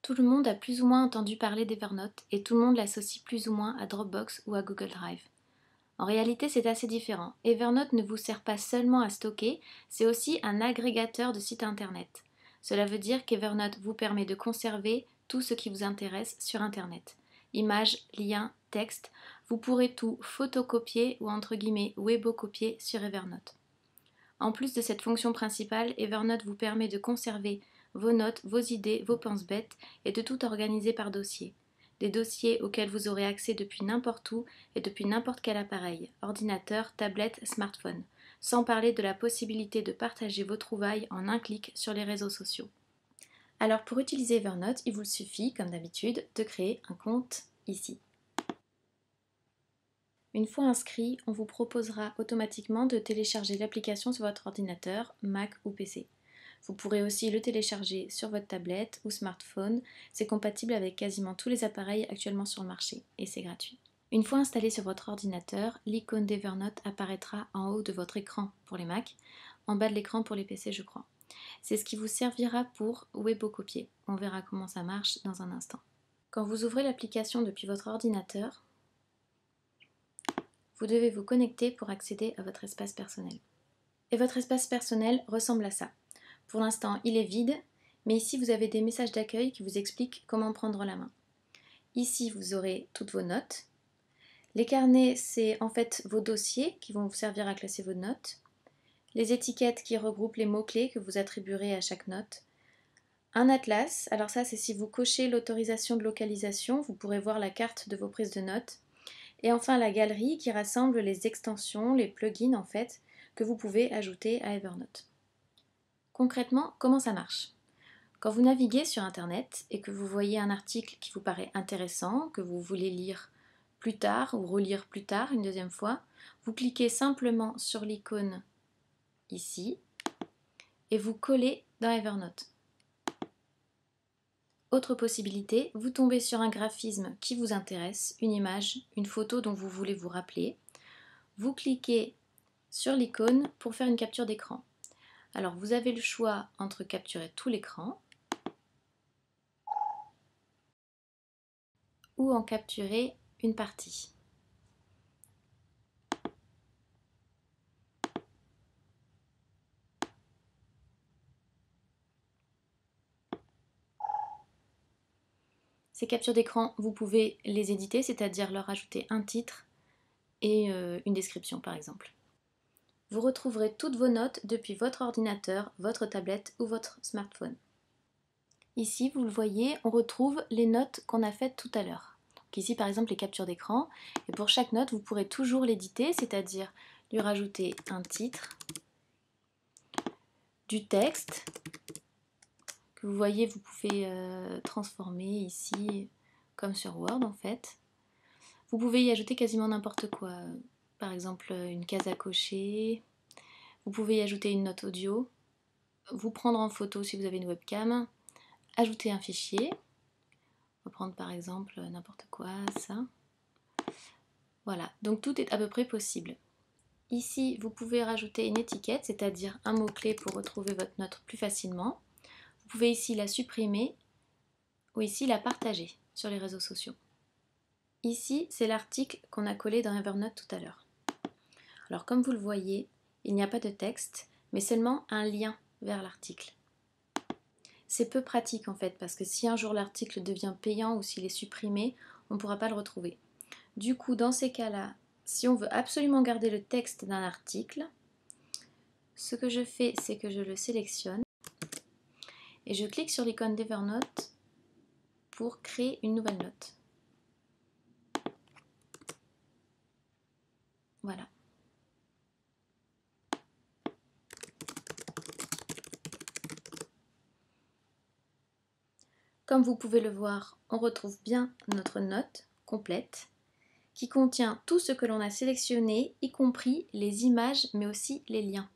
Tout le monde a plus ou moins entendu parler d'Evernote et tout le monde l'associe plus ou moins à Dropbox ou à Google Drive. En réalité, c'est assez différent. Evernote ne vous sert pas seulement à stocker, c'est aussi un agrégateur de sites internet. Cela veut dire qu'Evernote vous permet de conserver tout ce qui vous intéresse sur internet. Images, liens, textes, vous pourrez tout photocopier ou entre guillemets webocopier sur Evernote. En plus de cette fonction principale, Evernote vous permet de conserver vos notes, vos idées, vos pense-bêtes et de tout organiser par dossier. Des dossiers auxquels vous aurez accès depuis n'importe où et depuis n'importe quel appareil, ordinateur, tablette, smartphone, sans parler de la possibilité de partager vos trouvailles en un clic sur les réseaux sociaux. Alors pour utiliser Evernote, il vous suffit, comme d'habitude, de créer un compte ici. Une fois inscrit, on vous proposera automatiquement de télécharger l'application sur votre ordinateur, Mac ou PC. Vous pourrez aussi le télécharger sur votre tablette ou smartphone, c'est compatible avec quasiment tous les appareils actuellement sur le marché et c'est gratuit. Une fois installé sur votre ordinateur, l'icône d'Evernote apparaîtra en haut de votre écran pour les Mac, en bas de l'écran pour les PC je crois. C'est ce qui vous servira pour webocopier. On verra comment ça marche dans un instant. Quand vous ouvrez l'application depuis votre ordinateur, vous devez vous connecter pour accéder à votre espace personnel. Et votre espace personnel ressemble à ça. Pour l'instant, il est vide, mais ici vous avez des messages d'accueil qui vous expliquent comment prendre la main. Ici, vous aurez toutes vos notes. Les carnets, c'est en fait vos dossiers qui vont vous servir à classer vos notes. Les étiquettes qui regroupent les mots-clés que vous attribuerez à chaque note. Un atlas, alors ça c'est si vous cochez l'autorisation de localisation, vous pourrez voir la carte de vos prises de notes. Et enfin la galerie qui rassemble les extensions, les plugins en fait, que vous pouvez ajouter à Evernote. Concrètement, comment ça marche? Quand vous naviguez sur internet et que vous voyez un article qui vous paraît intéressant, que vous voulez lire plus tard ou relire plus tard une deuxième fois, vous cliquez simplement sur l'icône ici et vous collez dans Evernote. Autre possibilité, vous tombez sur un graphisme qui vous intéresse, une image, une photo dont vous voulez vous rappeler. Vous cliquez sur l'icône pour faire une capture d'écran. Alors vous avez le choix entre capturer tout l'écran ou en capturer une partie. Ces captures d'écran, vous pouvez les éditer, c'est-à-dire leur ajouter un titre et une description par exemple. Vous retrouverez toutes vos notes depuis votre ordinateur, votre tablette ou votre smartphone. Ici, vous le voyez, on retrouve les notes qu'on a faites tout à l'heure. Ici, par exemple, les captures d'écran. Et pour chaque note, vous pourrez toujours l'éditer, c'est-à-dire lui rajouter un titre, du texte, que vous voyez, vous pouvez transformer ici, comme sur Word en fait. Vous pouvez y ajouter quasiment n'importe quoi. Par exemple, une case à cocher. Vous pouvez y ajouter une note audio. Vous prendre en photo si vous avez une webcam. Ajouter un fichier. On va prendre par exemple n'importe quoi, ça. Voilà, donc tout est à peu près possible. Ici, vous pouvez rajouter une étiquette, c'est-à-dire un mot-clé pour retrouver votre note plus facilement. Vous pouvez ici la supprimer ou ici la partager sur les réseaux sociaux. Ici, c'est l'article qu'on a collé dans Evernote tout à l'heure. Alors comme vous le voyez, il n'y a pas de texte, mais seulement un lien vers l'article. C'est peu pratique en fait, parce que si un jour l'article devient payant ou s'il est supprimé, on ne pourra pas le retrouver. Du coup, dans ces cas-là, si on veut absolument garder le texte d'un article, ce que je fais, c'est que je le sélectionne et je clique sur l'icône d'Evernote pour créer une nouvelle note. Voilà. Comme vous pouvez le voir, on retrouve bien notre note complète qui contient tout ce que l'on a sélectionné, y compris les images mais aussi les liens.